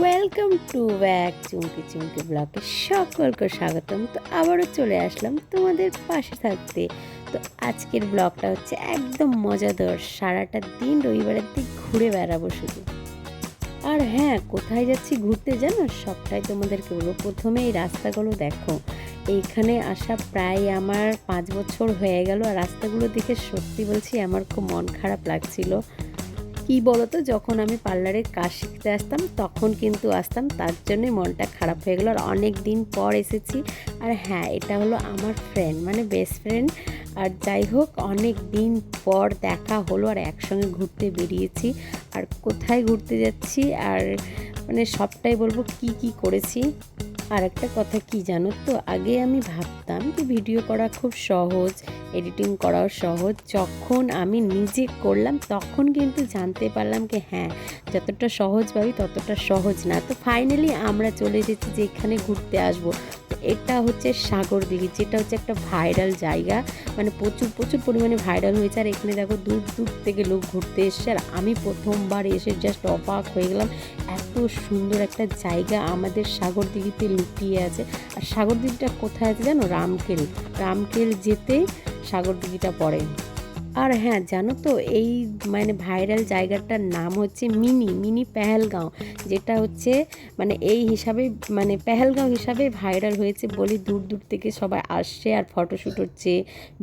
Welcome to back চুমকি চুমকি ব্লগে সকলকে স্বাগতম। তো আবারও চলে আসলাম তোমাদের পাশে থাকতে। তো আজকের ব্লগটা হচ্ছে একদম মজাদার, সারাটা দিন রবিবারের দিক ঘুরে বেড়াবো শুধু। আর হ্যাঁ, কোথায় যাচ্ছি ঘুরতে জানো, সবটাই তোমাদেরকে বলবো। প্রথমে এই রাস্তাগুলো দেখো, এইখানে আসা প্রায় আমার 5 বছর হয়ে গেল। আর রাস্তাগুলো দেখে সত্যি বলছি আমার খুব মন খারাপ লাগছিল। কি বলতো, যখন আমি পার্লারের কাজ শিখতে আসতাম তখন কিন্তু আসতাম, তার জন্যই মনটা খারাপ হয়ে গেলো। আর অনেক দিন পর এসেছি। আর হ্যাঁ, এটা হলো আমার ফ্রেন্ড, মানে বেস্ট ফ্রেন্ড। আর যাই হোক, অনেক দিন পর দেখা হলো আর একসঙ্গে ঘুরতে বেরিয়েছি। আর কোথায় ঘুরতে যাচ্ছি আর মানে সবটাই বলবো কি কি করেছি। আর একটা কথা কি জানো তো, আগে আমি ভাবতাম যে ভিডিও করা খুব সহজ, এডিটিং করাও সহজ। যখন আমি নিজে করলাম তখন কিন্তু জানতে পারলাম কি হ্যাঁ, যতটা সহজ ভাবি ততটা সহজ না। তো ফাইনালি আমরা চলে এসেছি যে এখানে ঘুরতে আসবো। তো এটা হচ্ছে সাগরদিঘি, যেটা হচ্ছে একটা ভাইরাল জায়গা, মানে প্রচুর প্রচুর পরিমাণে ভাইরাল হয়েছে। আর এখানে দেখো দূর দূর থেকে লোক ঘুরতে এসছে। আর আমি প্রথমবার এসে জাস্ট অবাক হয়ে গেলাম, এত সুন্দর একটা জায়গা আমাদের সাগরদিঘিতে লুকিয়ে আছে। আর সাগরদিঘিটা কোথায় আছে জানো, রামকেল যেতে সাগরদিঘিটা পড়ে। আর হ্যাঁ জানো তো, এই মানে ভাইরাল জায়গাটার নাম হচ্ছে মিনি মিনি পেহেলগাঁও, যেটা হচ্ছে মানে এই হিসাবে, মানে পেহেলগাঁও হিসাবে ভাইরাল হয়েছে বলে দূর দূর থেকে সবাই আসছে আর ফটোশ্যুট হচ্ছে,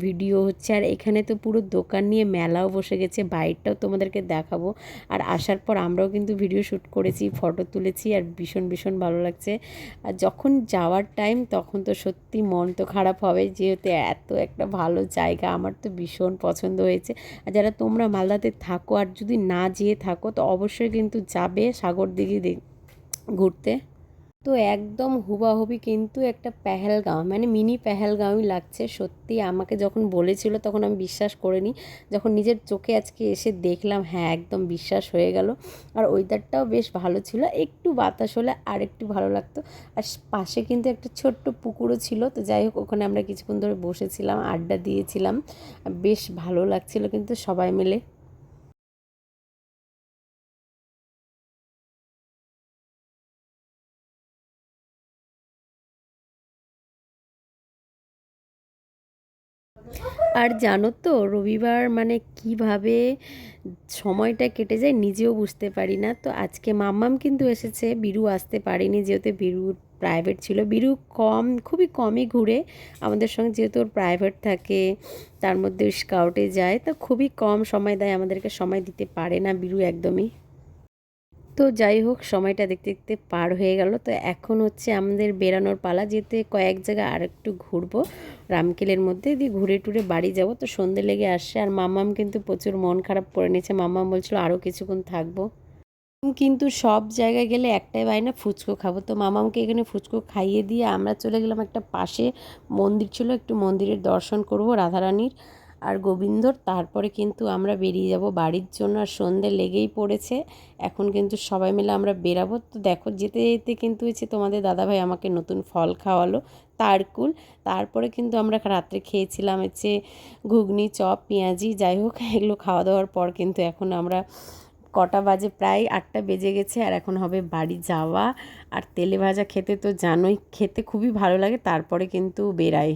ভিডিও হচ্ছে। আর এখানে তো পুরো দোকান নিয়ে মেলাও বসে গেছে, বাইরটাও তোমাদেরকে দেখাবো। আর আসার পর আমরাও কিন্তু ভিডিও শ্যুট করেছি, ফটো তুলেছি, আর ভীষণ ভীষণ ভালো লাগছে। আর যখন যাওয়ার টাইম তখন তো সত্যি মন তো খারাপ হবে, যেহেতু এত একটা ভালো জায়গা আমার তো ভীষণ পছন্দ হয়েছে। আর যারা তোমরা মালদাতে থাকো আর যদি না যেয়ে থাকো তো অবশ্যই কিন্তু যাবে সাগরদিঘি ঘুরতে। তো একদম হুবাহুবি কিন্তু একটা পেহেলগাঁও, মানে মিনি পেহেলগাঁওই লাগছে। সত্যি আমাকে যখন বলেছিল তখন আমি বিশ্বাস করিনি, যখন নিজের চোখে আজকে এসে দেখলাম হ্যাঁ একদম বিশ্বাস হয়ে গেল। আর ওয়েদারটাও বেশ ভালো ছিল, একটু বাতাস হলে আর একটু ভালো লাগতো। আর পাশে কিন্তু একটা ছোট্ট পুকুরও ছিল। তো যাই হোক, ওখানে আমরা কিছুক্ষণ ধরে বসেছিলাম, আড্ডা দিয়েছিলাম, বেশ ভালো লাগছিল কিন্তু সবাই মিলে। আর জানো তো, রবিবার মানে কিভাবে সময়টা কেটে যায় নিজেও বুঝতে পারি না। তো আজকে মাম্মাম কিন্তু এসেছে, বিরু আসতে পারেনি যেহেতু বিরুর প্রাইভেট ছিল। বিরু খুবই কমই ঘুরে আমাদের সঙ্গে, যেহেতু ওর প্রাইভেট থাকে, তার মধ্যে স্কাউটে যায়, তো খুবই কম সময় দেয় আমাদেরকে, সময় দিতে পারে না বিরু একদমই। তো যাই হোক, সময়টা দেখতে দেখতে পার হয়ে গেল। তো এখন হচ্ছে আমাদের বেরানোর পালা, যেতে কয়েক জায়গা আর একটু ঘুরবো রামকেলের মধ্যে, দিয়ে ঘুরে টুরে বাড়ি যাব। তো সন্ধে লেগে আসছে আর মাম্মাম কিন্তু প্রচুর মন খারাপ করে নিয়েছে। মাম্মাম বলছিল আরও কিছুক্ষণ থাকবো। কিন্তু সব জায়গায় গেলে একটাই বায়না, ফুচকো খাবো। তো মামামকে এখানে ফুচকো খাইয়ে দিয়ে আমরা চলে গেলাম একটা পাশে মন্দির ছিল, একটু মন্দিরের দর্শন করব রাধারানীর আর গোবিন্দর। তারপরে কিন্তু আমরা বেরিয়ে যাব বাড়ির জন্য। আর সন্ধে লেগেই পড়েছে, এখন কিন্তু সবাই মিলে আমরা বেরাবো। তো দেখো, যেতে যেতে কিন্তু হচ্ছে তোমাদের দাদাভাই আমাকে নতুন ফল খাওয়ালো, তারকুল। তারপরে কিন্তু আমরা রাত্রে খেয়েছিলাম হচ্ছে ঘুগনি, চপ, পেঁয়াজি। যাই হোক, এগুলো খাওয়া দাওয়ার পর কিন্তু এখন আমরা কটা বাজে, প্রায় 8টা বেজে গেছে। আর এখন হবে বাড়ি যাওয়া। আর তেলে ভাজা খেতে তো জানোই, খেতে খুবই ভালো লাগে, তারপরে কিন্তু বেরাই।